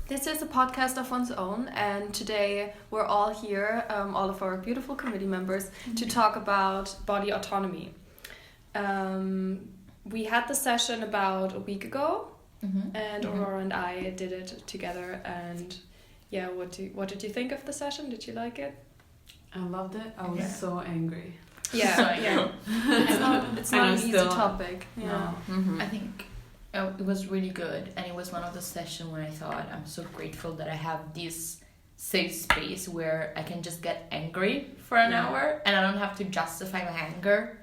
This is a podcast of one's own, and today we're all here, all of our beautiful committee members, to talk about body autonomy. We had the session about a week ago, and Aurora and I did it together. And yeah, what did you think of the session? Did you like it? I loved it. I was so angry. Yeah. It's not an easy topic. Yeah. I think it was really good, and it was one of the sessions where I thought I'm so grateful that I have this safe space where I can just get angry for an hour, and I don't have to justify my anger,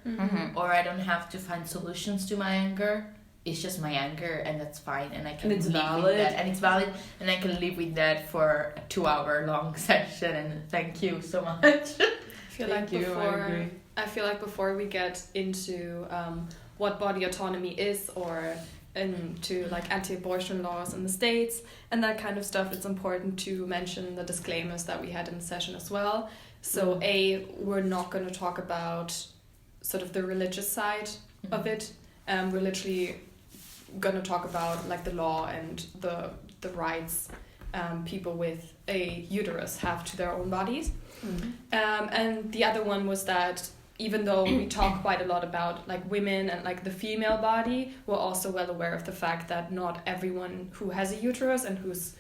or I don't have to find solutions to my anger. It's just my anger, and that's fine, and I can live with that, and it's valid, and I can live with that for a 2-hour long session. And thank you so much. I feel like before we get into what body autonomy is, or into like anti-abortion laws in the States and that kind of stuff, it's important to mention the disclaimers that we had in the session as well. So we're not going to talk about sort of the religious side of it. We're literally going to talk about like the law and the rights people with a uterus have to their own bodies. And the other one was that even though we talk quite a lot about like women and like the female body, we're also well aware of the fact that not everyone who has a uterus and whose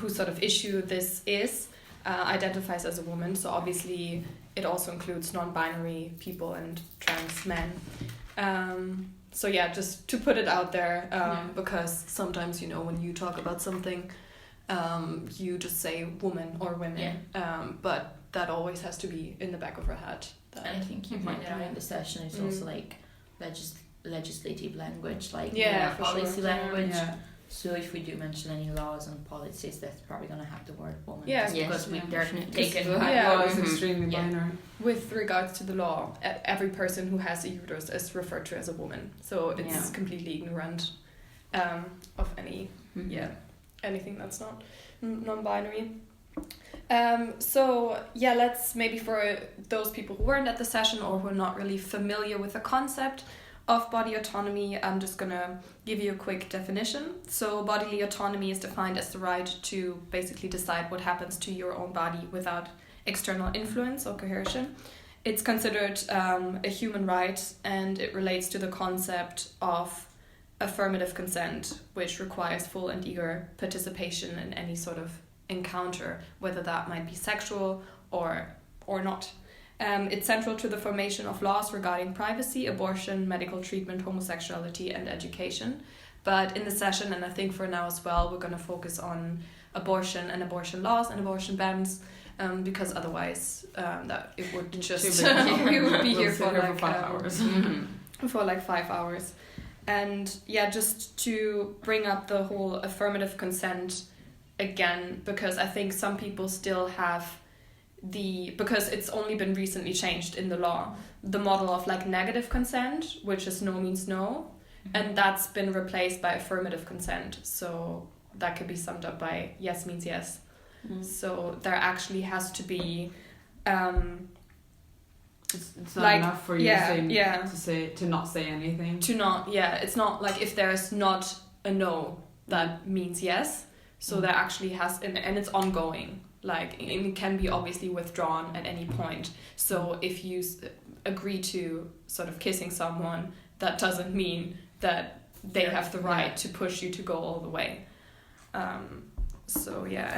sort of issue this is identifies as a woman. So obviously it also includes non-binary people and trans men. So yeah, just to put it out there, because sometimes, you know, when you talk about something, you just say woman or women, but that always has to be in the back of her head. And I think you pointed out in the session, it's also like legislative language, like policy language. Yeah. So if we do mention any laws and policies, that's probably going to have the word woman. Yeah, because they're taken. Law is extremely binary. With regards to the law, every person who has a uterus is referred to as a woman. So it's completely ignorant of any anything that's not non-binary. Let's maybe, for those people who weren't at the session or who are not really familiar with the concept of body autonomy, I'm just gonna give you a quick definition. So bodily autonomy is defined as the right to basically decide what happens to your own body without external influence or coercion. It's considered a human right, and it relates to the concept of affirmative consent, which requires full and eager participation in any sort of encounter, whether that might be sexual or not. It's central to the formation of laws regarding privacy, abortion, medical treatment, homosexuality, and education. But in the session, and I think for now as well, we're going to focus on abortion and abortion laws and abortion bans, because otherwise that it would just we would be here for like 5 hours. For like 5 hours. And just to bring up the whole affirmative consent again, because I think some people still have because it's only been recently changed in the law, the model of like negative consent, which is no means no, and that's been replaced by affirmative consent. So that could be summed up by yes means yes. So there actually has to be it's not enough for you to not say anything. It's not like if there's not a no, that means yes. So there actually has, and it's ongoing. Like, it can be obviously withdrawn at any point. So if you agree to sort of kissing someone, that doesn't mean that they have the right to push you to go all the way. And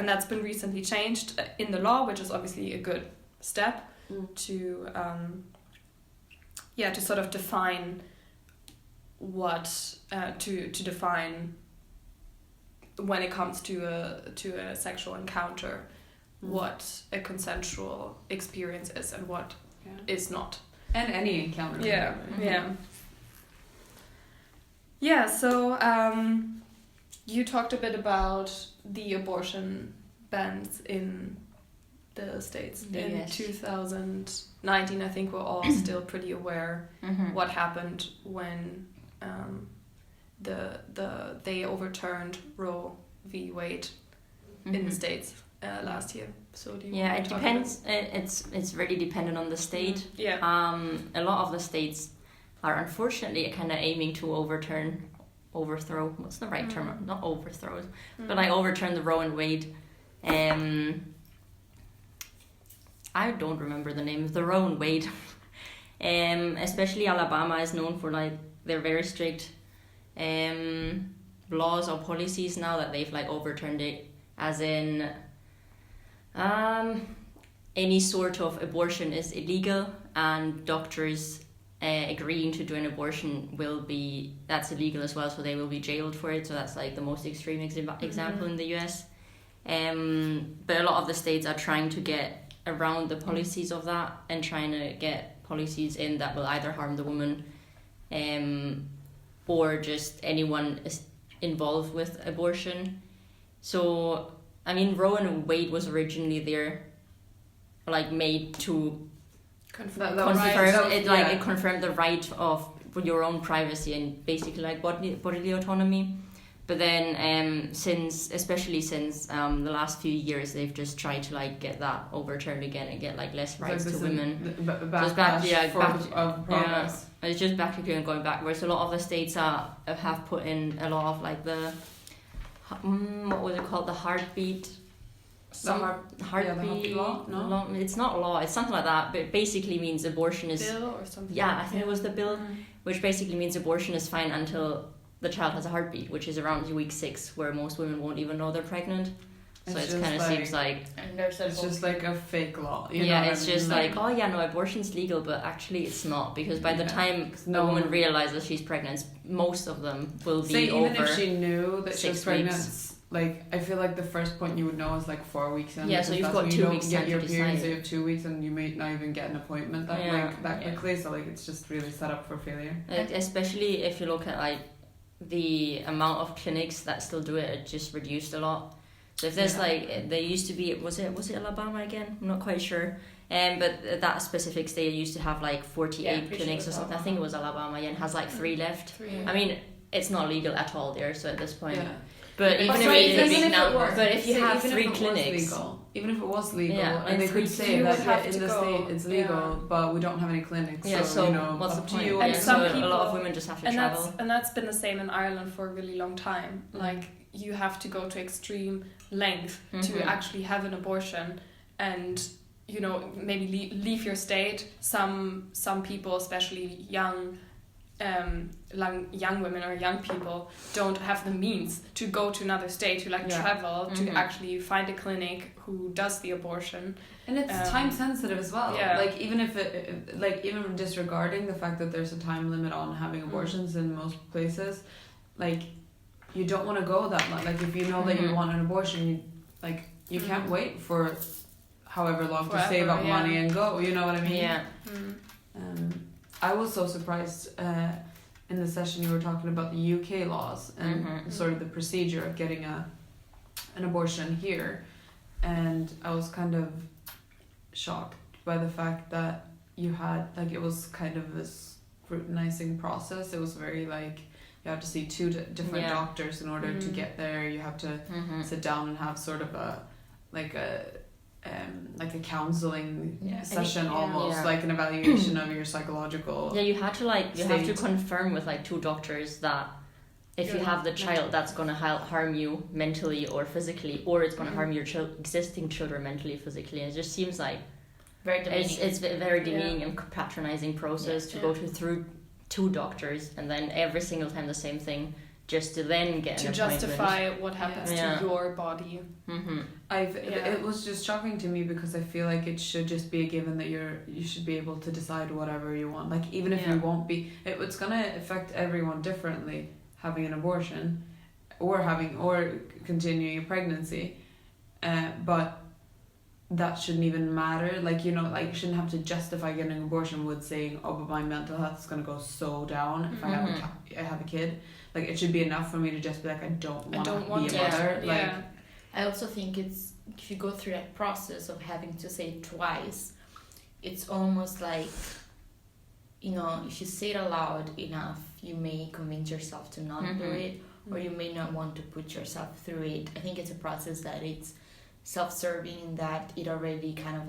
that's been recently changed in the law, which is obviously a good step to sort of define to define when it comes to a sexual encounter, what a consensual experience is and what is not. And any encounter. So you talked a bit about the abortion bans in the States in 2019. I think we're all still pretty aware what happened when they overturned Roe v. Wade in the States last year. So it depends. It's really dependent on the state. A lot of the states are unfortunately kind of aiming to overturn overthrow. What's the right term? Not overthrow, but like overturn the Roe and Wade. I don't remember the name of the Roe and Wade. Especially Alabama is known for like their very strict laws or policies now that they've like overturned it, as in any sort of abortion is illegal, and doctors agreeing to do an abortion that's illegal as well, so they will be jailed for it. So that's like the most extreme example in the US. But a lot of the states are trying to get around the policies of that and trying to get policies in that will either harm the woman or just anyone involved with abortion. So I mean, Roe and Wade was originally there, like made to confirm it confirmed the right of your own privacy and basically like bodily autonomy. But then especially since the last few years, they've just tried to like get that overturned again and get like less rights to women. It's just backtracking and going backwards. A lot of the states have put in a lot of like the what was it called, the heartbeat. Heartbeat law? No? It's not law, it's something like that, but it basically means abortion is bill or something. Yeah, I think it was the bill, which basically means abortion is fine until the child has a heartbeat, which is around week 6, where most women won't even know they're pregnant. So it kind of seems like it's just like a fake law. It's just like, oh yeah, no, abortion's legal, but actually it's not, because by the time a woman realizes she's pregnant, most of them will be over. Even if she knew that she was pregnant, weeks. Like I feel like the first point you would know is like 4 weeks in. Yeah, so you've got 2 weeks to your periods. decide. You have 2 weeks, and you may not even get an appointment that quickly. So like it's just really set up for failure. Like, especially if you look at like the amount of clinics that still do it just reduced a lot. So if there's like, there used to be, was it Alabama again? I'm not quite sure. But that specific state used to have like 48 clinics or something. I think it was Alabama, and has like 3 left. I mean, it's not legal at all there. So at this point. Yeah. But even if you have 3 clinics, even if it was legal, and they could say that in the state it's legal, but we don't have any clinics. Yeah, so what's the point? And some people, a lot of women just have to travel. And that's been the same in Ireland for a really long time. Like you have to go to extreme length to actually have an abortion, and maybe leave your state. Some people, especially young women or young people, don't have the means to go to another state, to travel to actually find a clinic who does the abortion, and it's time sensitive as well. Like even if even disregarding the fact that there's a time limit on having abortions in most places, like you don't want to go that much. Like if you know that you want an abortion, you can't wait for however long to save up money and go. You know what I mean? I was so surprised in the session you were talking about the UK laws and sort of the procedure of getting an abortion here, and I was kind of shocked by the fact that you had it was kind of this scrutinizing process. It was very you have to see 2 different doctors in order to get there. You have to sit down and have sort of a counseling session, almost like an evaluation of your psychological. Yeah, you have to confirm with 2 doctors that if you have the child, that's going to harm you mentally or physically, or it's going to harm your existing children mentally, physically. And it just seems like very demeaning. It's a very demeaning and patronizing process to go through 2 doctors, and then every single time the same thing, just to then get an appointment. To justify what happens to your body. It was just shocking to me, because I feel like it should just be a given that you should be able to decide whatever you want. Like even if you won't be, it's gonna affect everyone differently, having an abortion, or continuing a pregnancy, but that shouldn't even matter. You shouldn't have to justify getting an abortion with saying, oh, but my mental health is gonna go so down if I have a kid. It should be enough for me to just be like, I don't want to be a mother. I also think it's, if you go through that process of having to say it twice, it's almost like, if you say it aloud enough, you may convince yourself to not do it, or you may not want to put yourself through it. I think it's a process that it's self-serving, that it already kind of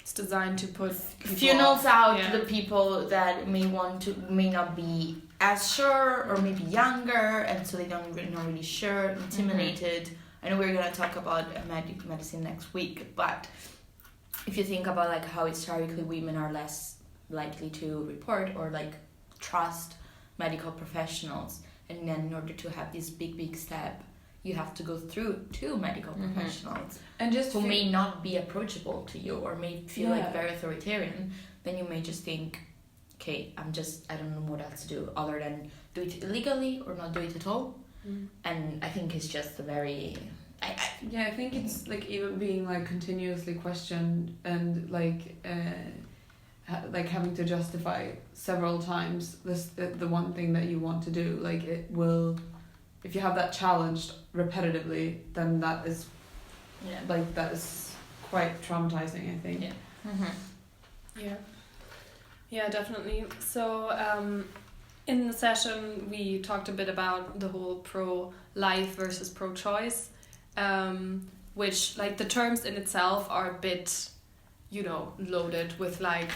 It's designed to put funnels out yeah. the people that may not be as sure or maybe younger, and so they not really sure, intimidated. I know we're gonna talk about medicine next week, but if you think about like how historically women are less likely to report or like trust medical professionals, and then in order to have this big step, you have to go through two medical professionals, and just who may not be approachable to you or may feel yeah. like very authoritarian. Then you may just think, okay, I don't know what else to do other than do it illegally or not do it at all. And I think it's just a very I think it's like even being like continuously questioned and like having to justify several times the one thing that you want to do. Like it will, if you have that challenged repetitively, then that is that is quite traumatizing, I think. Yeah, definitely. So in the session we talked a bit about the whole pro-life versus pro-choice, which like the terms in itself are a bit, loaded with like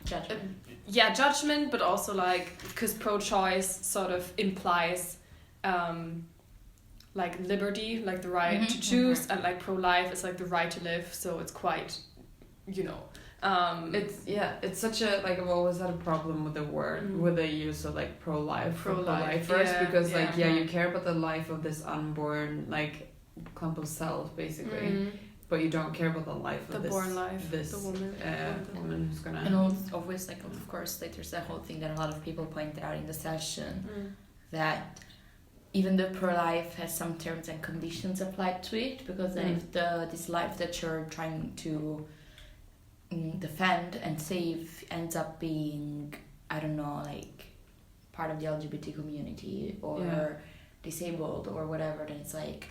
judgment, but also like because pro-choice sort of implies like liberty, like the right to choose, and like pro-life is like the right to live, so it's quite it's such a like I've always had a problem with the word with the use of like pro-lifers, because you care about the life of this unborn like clump of cells basically, but you don't care about the life of this woman who's gonna. And always like of course like there's that whole thing that a lot of people point out in the session, that even though pro-life has some terms and conditions applied to it, because then if this life that you're trying to defend and save ends up being, I don't know, like part of the LGBT community or disabled or whatever, then it's like,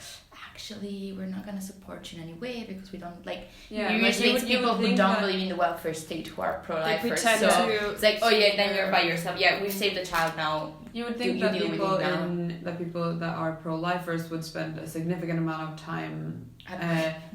actually we're not gonna support you in any way because we don't like. Usually it's people who don't believe in the welfare state who are pro-lifers. So it's like, then you're by yourself. Yeah, we've saved the child now. You would think that people that are pro-lifers would spend a significant amount of time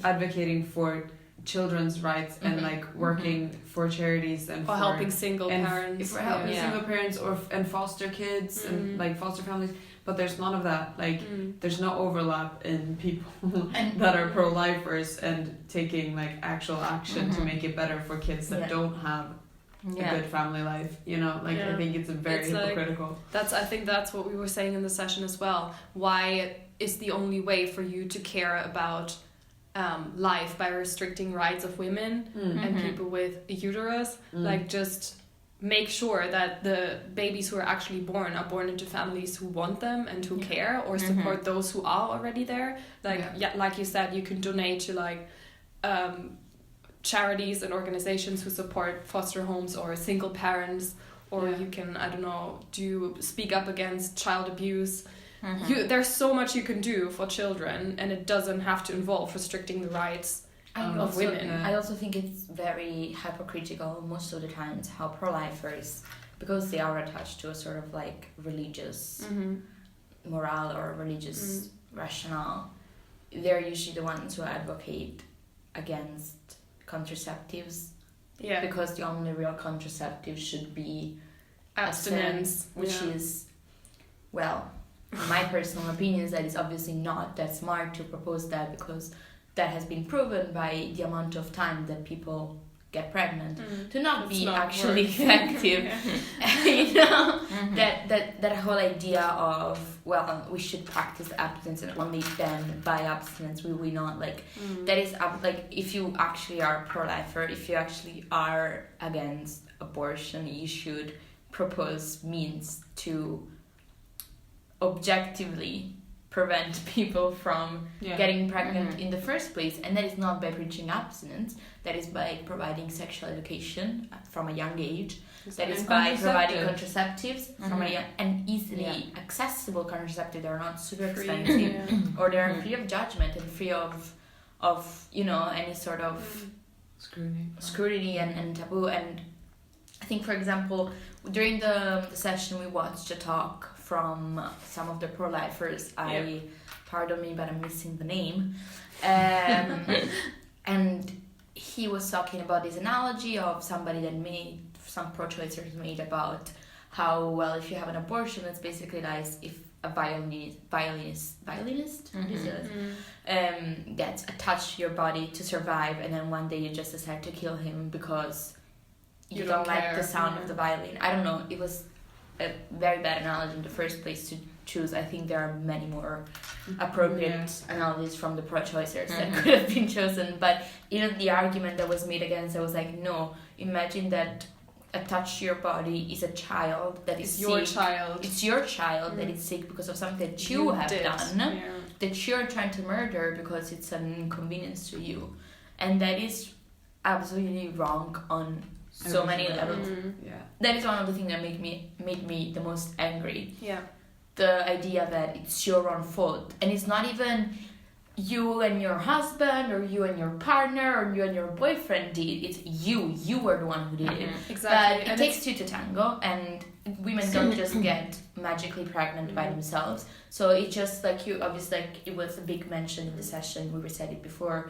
advocating for children's rights and like working for charities and or helping single parents, single parents and foster kids and like foster families, but there's none of that. Like there's no overlap in people that are pro-lifers and taking like actual action to make it better for kids that don't have a good family life, I think it's very hypocritical. Like, I think that's what we were saying in the session as well. Why is the only way for you to care about life by restricting rights of women and people with a uterus? Like just make sure that the babies who are actually born are born into families who want them and who care, or support those who are already there. Like like you said, you can donate to like charities and organizations who support foster homes or single parents, or you can, I don't know, speak up against child abuse. There's so much you can do for children, and it doesn't have to involve restricting the rights of women. I also think it's very hypocritical most of the times how pro-lifers, because they are attached to a sort of like religious morale or religious rationale, they're usually the ones who advocate against contraceptives, because the only real contraceptive should be abstinence, which is, well, my personal opinion is that it's obviously not that smart to propose that, because that has been proven by the amount of time that people get pregnant to not be actually effective. That whole idea of, well, we should practice abstinence and only then by abstinence will we not, like, that is like, if you actually are pro-lifer, if you actually are against abortion, you should propose means to objectively prevent people from getting pregnant in the first place, and that is not by preaching abstinence, that is by providing sexual education from a young age, that is by providing contraceptives from a young and easily accessible contraceptives that are not super expensive or they are free of judgment and free of any sort of scrutiny and taboo. And I think, for example, during the session we watched a talk from some of the pro-lifers. Pardon me, but I'm missing the name. And he was talking about this analogy of somebody that made, some pro-choicers made about how, well, if you have an abortion, it's basically like if a violinist gets attached to your body to survive, and then one day you just decide to kill him because you don't like the sound of the violin. I don't know, it was a very bad analogy in the first place to choose. I think there are many more appropriate analogies from the pro-choicers that could have been chosen, but even the argument that was made against, I was like, no, imagine that attached to your body is a child that is your sick. child. It's your child that is sick because of something that you have done, that you're trying to murder because it's an inconvenience to you, and that is absolutely wrong on so many levels. That is one of the things that made me the most angry. The idea that it's your own fault, and it's not even you and your husband or you and your partner or you and your boyfriend did. It's you were the one who did it. Exactly. But it takes two to tango, and women don't just get magically pregnant by themselves. So it's just like you, obviously, like it was a big mention in the session, we said it before,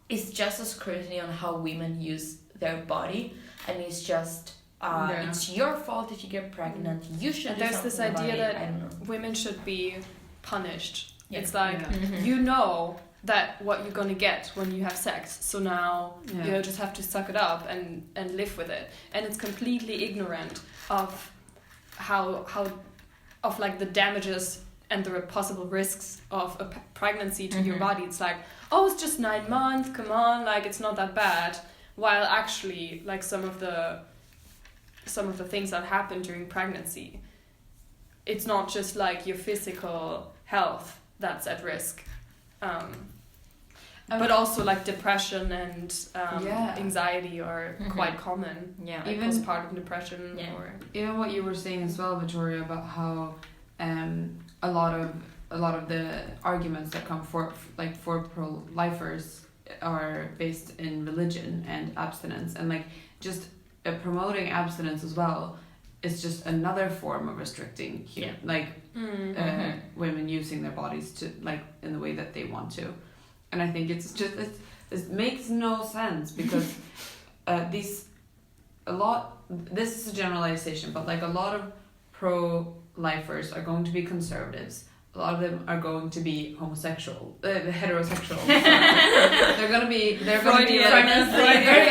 it's just a scrutiny on how women use their body, and it's just it's your fault if you get pregnant. You should. There's this idea that women should be punished. It's like you know that what you're gonna get when you have sex, so now you just have to suck it up and live with it, and it's completely ignorant of how of like the damages and the possible risks of a pregnancy to your body. It's like, oh, it's just 9 months, come on, like it's not that bad, while actually like some of the things that happen during pregnancy, it's not just like your physical health that's at risk, but also like depression and anxiety are quite common. Like even postpartum depression, or even what you were saying as well, Victoria, about how a lot of the arguments that come for pro-lifers are based in religion and abstinence, and like just promoting abstinence as well is just another form of restricting women using their bodies to like in the way that they want to. And I think it makes no sense, because this is a generalization, but like a lot of pro-lifers are going to be conservatives. A lot of them are going to be heterosexual. They're going to be very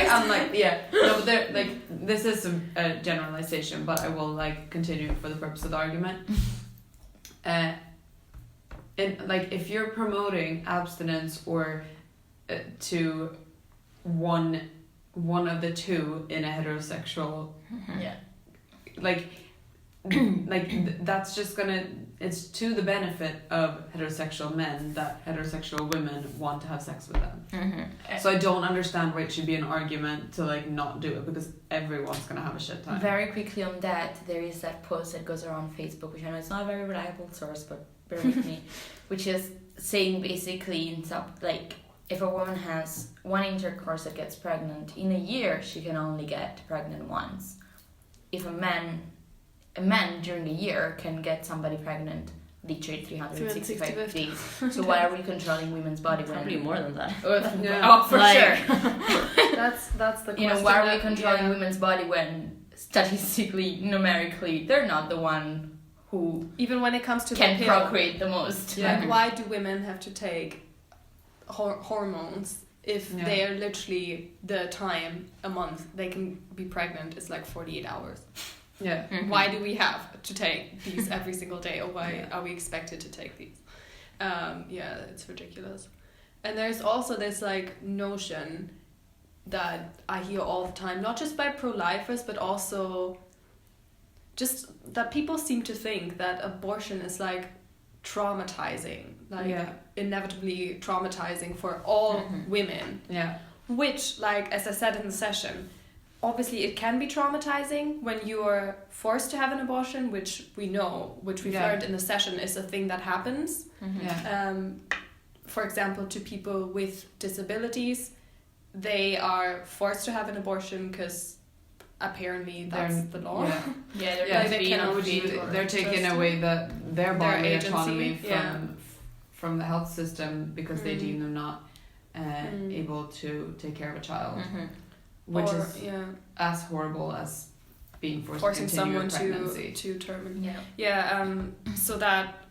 unlike, no, but they're like, this is a generalization, but I will like continue for the purpose of the argument. Like if you're promoting abstinence or to one of the two in a heterosexual, that's just gonna, it's to the benefit of heterosexual men that heterosexual women want to have sex with them. So I don't understand why it should be an argument to like not do it, because everyone's gonna have a shit time. Very quickly on that, there is that post that goes around Facebook, which I know it's not a very reliable source, but bear with me, which is saying basically in some, like, if a woman has one intercourse that gets pregnant in a year, she can only get pregnant once. If a man during a year can get somebody pregnant literally 365 days. So why are we controlling women's body when... Probably more than that. Oh, for sure. That's the question. You know, why are we controlling women's body when statistically, numerically, they're not the one who... Even when it comes to can procreate the most. Like, why do women have to take hormones if they are literally the time a month they can be pregnant is like 48 hours? Why do we have to take these every single day, or why are we expected to take these? It's ridiculous. And there's also this like notion that I hear all the time, not just by pro-lifers, but also just that people seem to think that abortion is like traumatizing, like inevitably traumatizing for all women. Which, like, as I said in the session, obviously it can be traumatizing when you're forced to have an abortion, which we've learned in the session is a thing that happens. For example, to people with disabilities, they are forced to have an abortion because apparently that's the law. They're taking away their bodily autonomy from the health system because they deem them not able to take care of a child, which is as horrible as being forcing someone to terminate. So that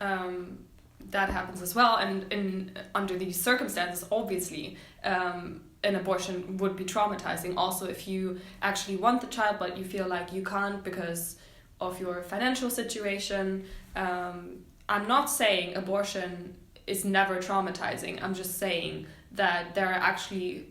that happens as well, and under these circumstances, obviously, an abortion would be traumatizing. Also, if you actually want the child but you feel like you can't because of your financial situation. I'm not saying abortion is never traumatizing. I'm just saying that there are actually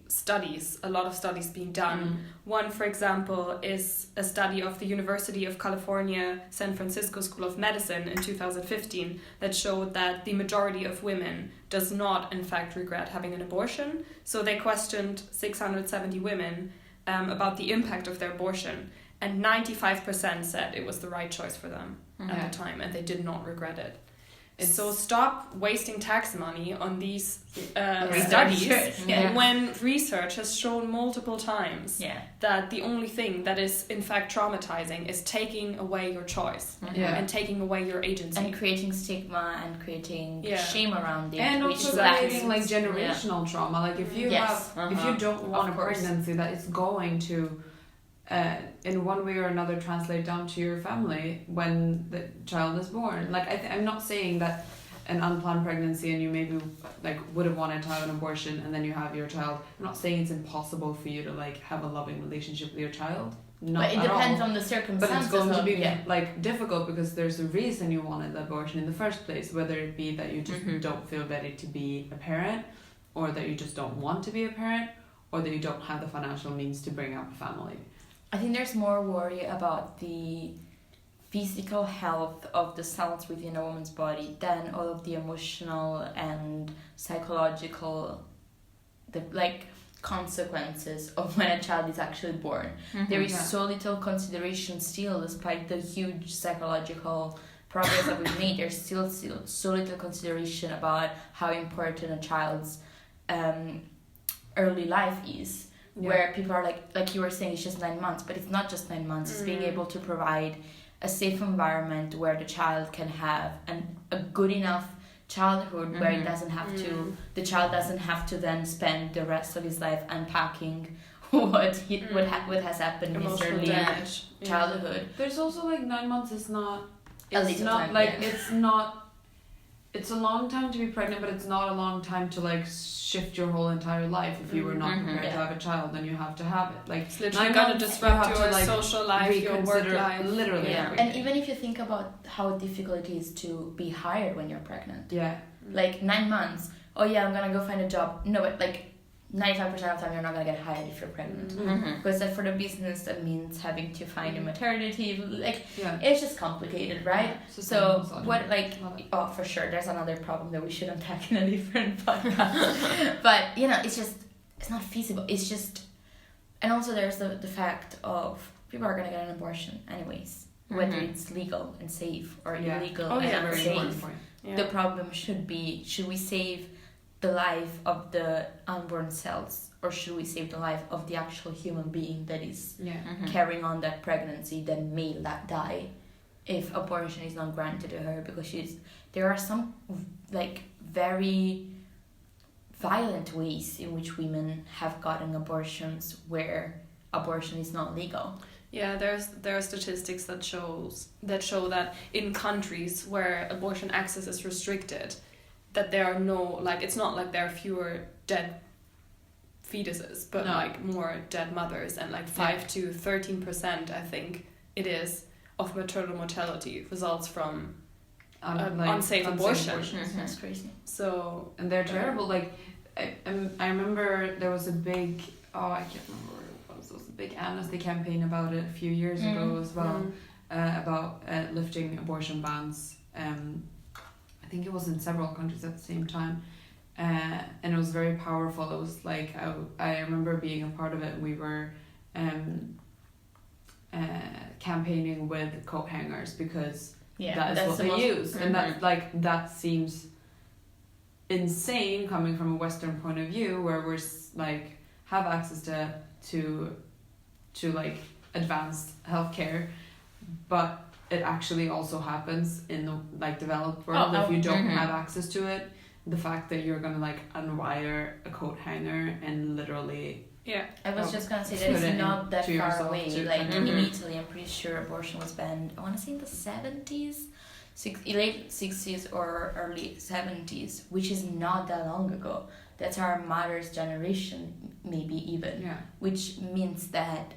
a lot of studies being done. One, for example, is a study of the University of California, San Francisco School of Medicine in 2015 that showed that the majority of women does not, in fact, regret having an abortion. So they questioned 670 women about the impact of their abortion, and 95% said it was the right choice for them at the time, and they did not regret it. So stop wasting tax money on these studies when research has shown multiple times that the only thing that is in fact traumatizing is taking away your choice and taking away your agency. And creating stigma and creating shame around it. And also creating like generational trauma. Like if you if you don't want a pregnancy that is going to in one way or another translate down to your family when the child is born. Like I'm not saying that an unplanned pregnancy and you maybe like would have wanted to have an abortion and then you have your child. I'm not saying it's impossible for you to like have a loving relationship with your child. Not but it depends on the circumstances. But it's going to be like difficult because there's a reason you wanted the abortion in the first place, whether it be that you just don't feel ready to be a parent, or that you just don't want to be a parent, or that you don't have the financial means to bring up a family. I think there's more worry about the physical health of the cells within a woman's body than all of the emotional and psychological consequences of when a child is actually born. There is so little consideration still, despite the huge psychological progress that we've made. There's still so little consideration about how important a child's early life is. Where people are like you were saying, it's just 9 months, but it's not just 9 months. It's being able to provide a safe environment where the child can have a good enough childhood where it doesn't have to, the child doesn't have to then spend the rest of his life unpacking what has happened in his early childhood. There's also like 9 months is not, it's not like it's not. It's a long time to be pregnant, but it's not a long time to like shift your whole entire life. If you were not prepared to have a child, then you have to have it. Like it's literally gonna disrupt your social life, your work life, literally. Everything. And even if you think about how difficult it is to be hired when you're pregnant. Like 9 months. Oh yeah, I'm gonna go find a job. No, but like 95% of the time you're not gonna get hired if you're pregnant. Because then for the business that means having to find a maternity, it's just complicated, right? So what for sure there's another problem that we should unpack in a different podcast. But it's not feasible. It's just, and also there's the fact of people are gonna get an abortion anyways, whether it's legal and safe or illegal and unsafe. The problem should we save the life of the unborn cells, or should we save the life of the actual human being that is carrying on that pregnancy that may die if abortion is not granted to her? Because there are some like very violent ways in which women have gotten abortions where abortion is not legal. Yeah, there are statistics that show that in countries where abortion access is restricted, that there are it's not like there are fewer dead fetuses, but like more dead mothers, and like 5 to 13%, I think it is, of maternal mortality results from unsafe abortion. That's crazy. So, and they're terrible. Like I remember there was a big I can't remember what it was. There was a big amnesty campaign about it a few years ago as well, about lifting abortion bans. I think it was in several countries at the same time, and it was very powerful. It was like I remember being a part of it. We were campaigning with coat hangers because that is what they use, and that seems insane coming from a Western point of view, where we're like have access to like advanced healthcare, but it actually also happens in the like developed world. If you don't have access to it, the fact that you're gonna like unwire a coat hanger and literally I was just gonna say that it's not that far away. Like in Italy, I'm pretty sure abortion was banned. I want to say in the 70s, late 60s or early 70s, which is not that long ago. That's our mother's generation, maybe even. Yeah. Which means that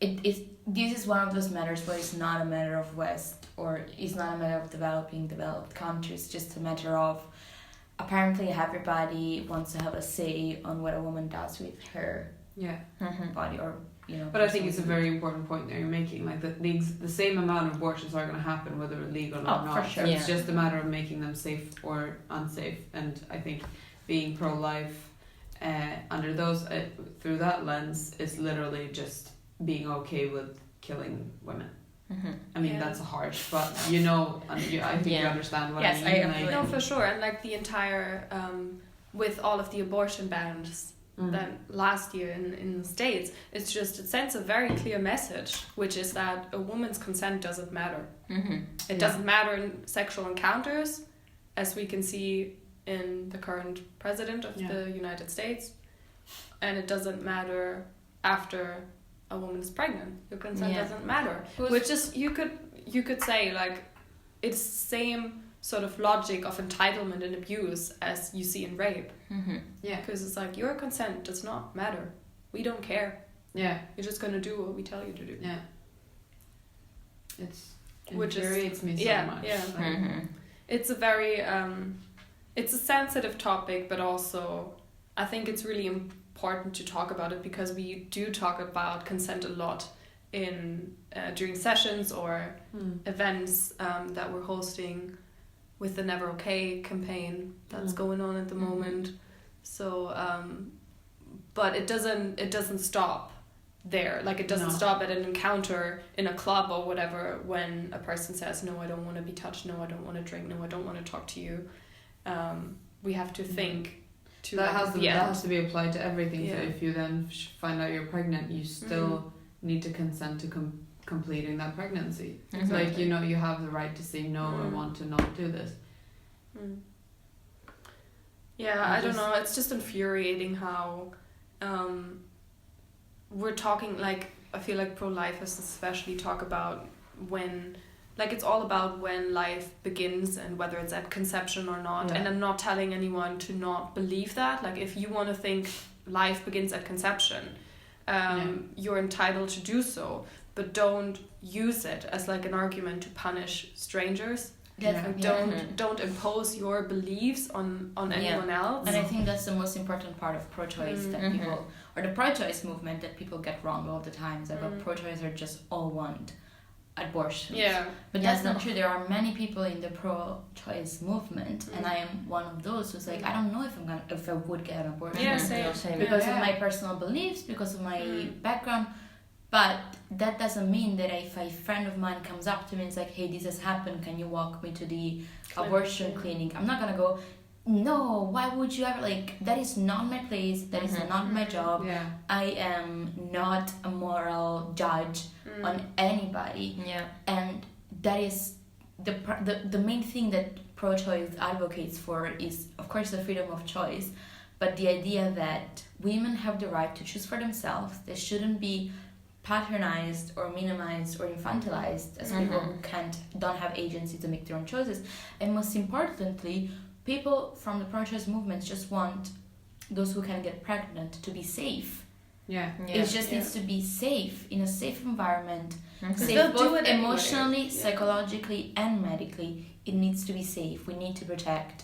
this is one of those matters where it's not a matter of West or it's not a matter of developed countries. It's just a matter of apparently everybody wants to have a say on what a woman does with her body or, you know. But I think it's a very important point that you're making. Like the same amount of abortions are going to happen whether legal or not. For sure. It's just a matter of making them safe or unsafe. And I think being pro-life under those through that lens is literally just being okay with killing women. I mean that's harsh, but I think you understand what I mean. Yes, I agree. No, for sure. And like the entire with all of the abortion bans that last year in the States, it sends a very clear message, which is that a woman's consent doesn't matter. It doesn't matter in sexual encounters, as we can see in the current president of the United States, and it doesn't matter after a woman is pregnant. Your consent doesn't matter. Which is you could say like it's same sort of logic of entitlement and abuse as you see in rape. Because it's like your consent does not matter. We don't care. You're just gonna do what we tell you to do. It infuriates me so much. It's a very it's a sensitive topic, but also I think it's really important to talk about it because we do talk about consent a lot in during sessions or events that we're hosting with the Never Okay campaign that's going on at the moment. So but it doesn't stop there. Like it doesn't stop at an encounter in a club or whatever when a person says, no, I don't want to be touched, no, I don't want to drink, no, I don't want to talk to you. We have to think that has to be applied to everything. So if you then find out you're pregnant, you still need to consent to completing that pregnancy. Exactly. Like you have the right to say no, I want to not do this. I don't know, it's just infuriating how we're talking, like I feel like pro-lifers especially talk about when, like it's all about when life begins and whether it's at conception or not. And I'm not telling anyone to not believe that. Like if you want to think life begins at conception, you're entitled to do so, but don't use it as like an argument to punish strangers. Don't impose your beliefs on anyone else. And I think that's the most important part of pro-choice that people, or the pro-choice movement that people get wrong all the time, is that pro-choicers just all want abortion. But that's not true. There are many people in the pro-choice movement, and I am one of those who's like, I don't know if I would get an abortion. Same. Because of my personal beliefs, because of my background. But that doesn't mean that if a friend of mine comes up to me and is like, hey, this has happened, can you walk me to the abortion clinic? I'm not gonna go, no, why would you ever, like, that is not my place, that is not my job. I am not a moral judge on anybody. And that is the main thing that pro-choice advocates for is, of course, the freedom of choice, but the idea that women have the right to choose for themselves. They shouldn't be patronized or minimized or infantilized as people who don't have agency to make their own choices. And most importantly, people from the pro-choice movement just want those who can get pregnant to be safe. It just needs to be safe, in a safe environment, safe both emotionally, psychologically and medically. It needs to be safe. We need to protect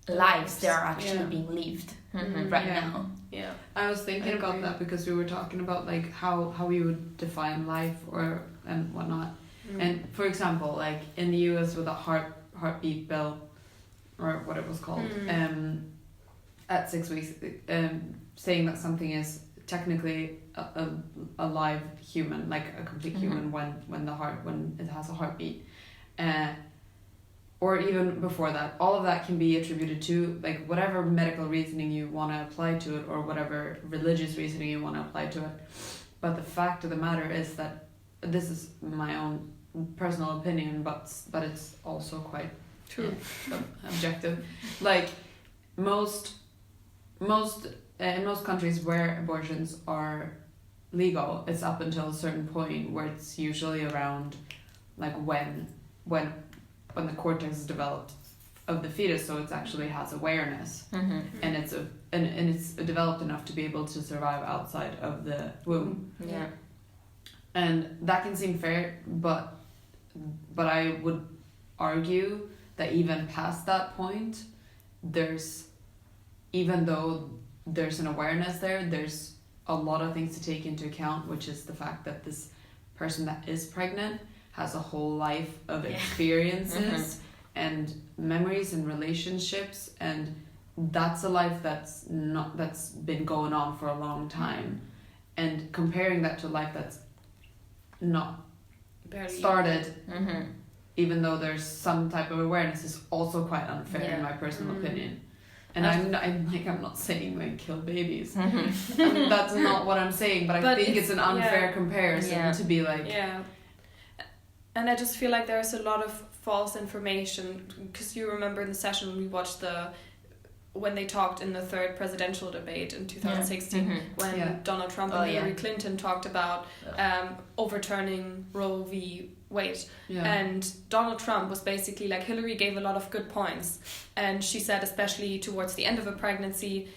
lives that are actually being lived right now. I was thinking about that because we were talking about like how we would define life and whatnot. And for example, like in the US with a heartbeat bill or what it was called, at 6 weeks, saying that something is technically a live human, like a complete human when it has a heartbeat. Or even before that, all of that can be attributed to like whatever medical reasoning you want to apply to it or whatever religious reasoning you want to apply to it. But the fact of the matter is that this is my own personal opinion, but it's also quite True. Objective. Like most in most countries where abortions are legal, it's up until a certain point where it's usually around like when the cortex is developed of the fetus, so it actually has awareness, and it's developed enough to be able to survive outside of the womb. Yeah. And that can seem fair, but I would argue that even past that point, even though there's an awareness there's a lot of things to take into account, which is the fact that this person that is pregnant has a whole life of experiences and memories and relationships, and that's a life that's been going on for a long time, and comparing that to a life that's not barely started, even though there's some type of awareness, is also quite unfair in my personal opinion. And I'm not saying like kill babies. I mean, that's not what I'm saying, but I think it's an unfair comparison to be like. Yeah. And I just feel like there's a lot of false information, because you remember in the session when we watched when they talked in the third presidential debate in 2016, when Donald Trump and Hillary Clinton talked about overturning Roe v. Wade. And Donald Trump was basically like, Hillary gave a lot of good points, and she said, especially towards the end of a pregnancy,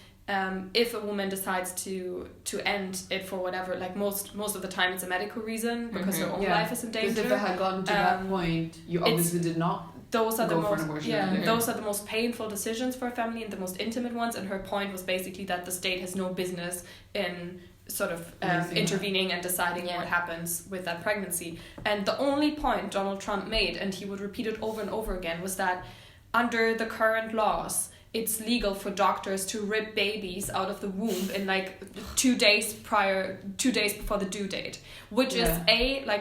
if a woman decides to end it for whatever, like most of the time it's a medical reason, because her own life is in danger. Because if it had gotten to that point, you obviously did not those are go the for most an abortion. those are the most painful decisions for a family and the most intimate ones, and her point was basically that the state has no business in sort of intervening and deciding what happens with that pregnancy. And the only point Donald Trump made, and he would repeat it over and over again, was that under the current laws, it's legal for doctors to rip babies out of the womb in like 2 days before the due date, which is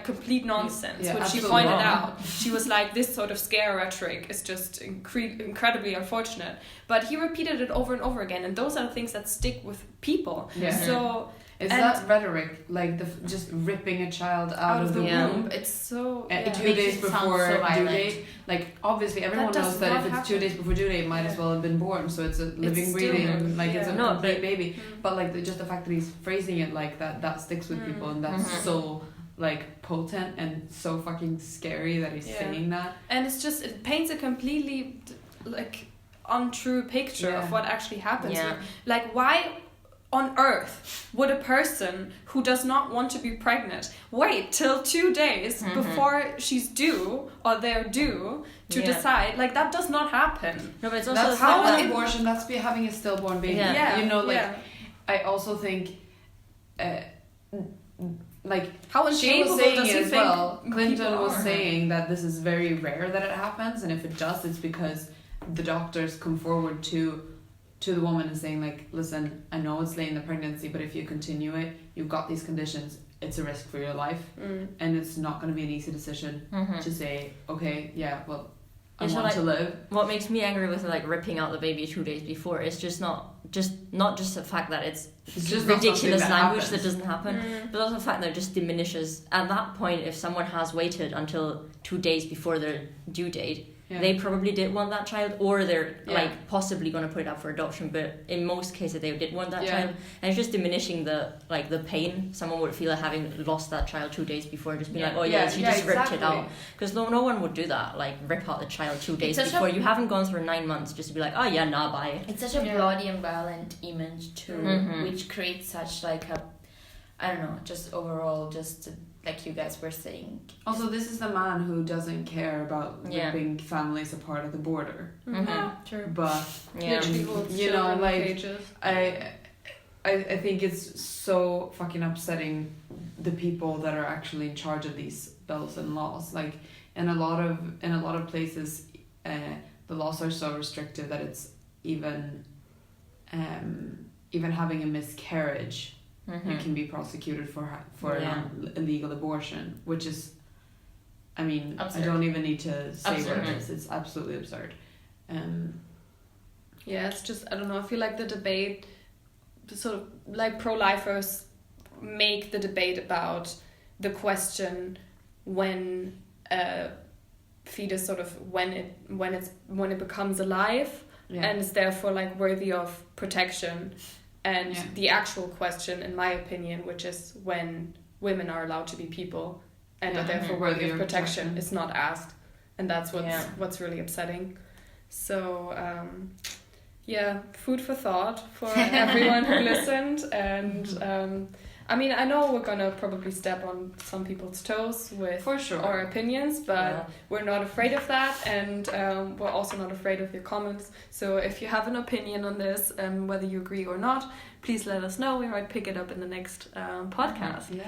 complete nonsense. Which she pointed out. She was like, this sort of scare rhetoric is just incredibly unfortunate. But he repeated it over and over again, and those are the things that stick with people. So. Is that rhetoric, like just ripping a child out of the womb? It's so 2 days before due date. Like obviously everyone knows that if it's 2 days before due date, it might as well have been born. So it's a living, breathing, it's a complete baby. But like just the fact that he's phrasing it like that sticks with people, and that's so like potent and so fucking scary that he's saying that. And it paints a completely like untrue picture of what actually happens. Like, why on earth would a person who does not want to be pregnant wait till 2 days before she's due or they're due to decide? Like, that does not happen. No, but it's also that's how an abortion. That's having a stillborn baby. You know, like I also think, like how she was saying it as well. Clinton was saying that this is very rare that it happens, and if it does, it's because the doctors come forward to the woman and saying like, listen, I know it's late in the pregnancy, but if you continue it, you've got these conditions, it's a risk for your life, and it's not going to be an easy decision to say, okay, well, I want to live. What makes me angry with like ripping out the baby 2 days before is just not just the fact that it's just ridiculous language that doesn't happen, but also the fact that it just diminishes. At that point, if someone has waited until 2 days before their due date, they probably did want that child, or they're like possibly going to put it up for adoption, but in most cases they did want that child, and it's just diminishing the pain someone would feel like having lost that child 2 days before, just being like, she just ripped it out, because no one would do that, like rip out the child 2 days before. You haven't gone through 9 months just to be like, bye. It's such a bloody and violent image too, which creates such like a, I don't know, just overall just like you guys were saying. Also, this is the man who doesn't care about ripping families apart at the border. True. But you know, like I think it's so fucking upsetting, the people that are actually in charge of these bills and laws. Like in a lot of places, the laws are so restrictive that it's even having a miscarriage. You can be prosecuted for an illegal abortion, which is, I mean, absurd. I don't even need to say what it is. It's absolutely absurd. It's just, I don't know, I feel like the debate, sort of like pro-lifers make the debate about the question when fetus sort of when it becomes alive and is therefore like worthy of protection, and the actual question, in my opinion, which is when women are allowed to be people and are therefore worthy of protection, is not asked, and that's what's really upsetting. So food for thought for everyone who listened, and I mean, I know we're gonna probably step on some people's toes with our opinions, but we're not afraid of that, and we're also not afraid of your comments. So if you have an opinion on this, whether you agree or not, please let us know. We might pick it up in the next podcast.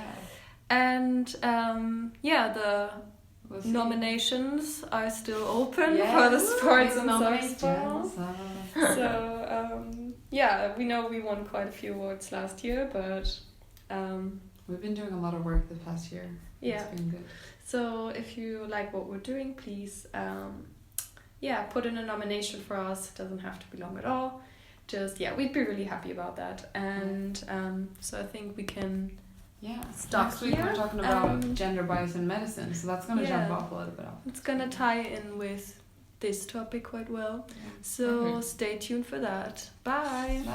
And the nominations are still open for the Sports and Softball. So we know we won quite a few awards last year, but we've been doing a lot of work this past year. It's been good. So if you like what we're doing, please put in a nomination for us. It doesn't have to be long at all. Just we'd be really happy about that. And so I think we can stop next week here. We're talking about gender bias in medicine, so that's going to jump off a little bit. It's going to tie in with this topic quite well. So stay tuned for that. Bye. Bye.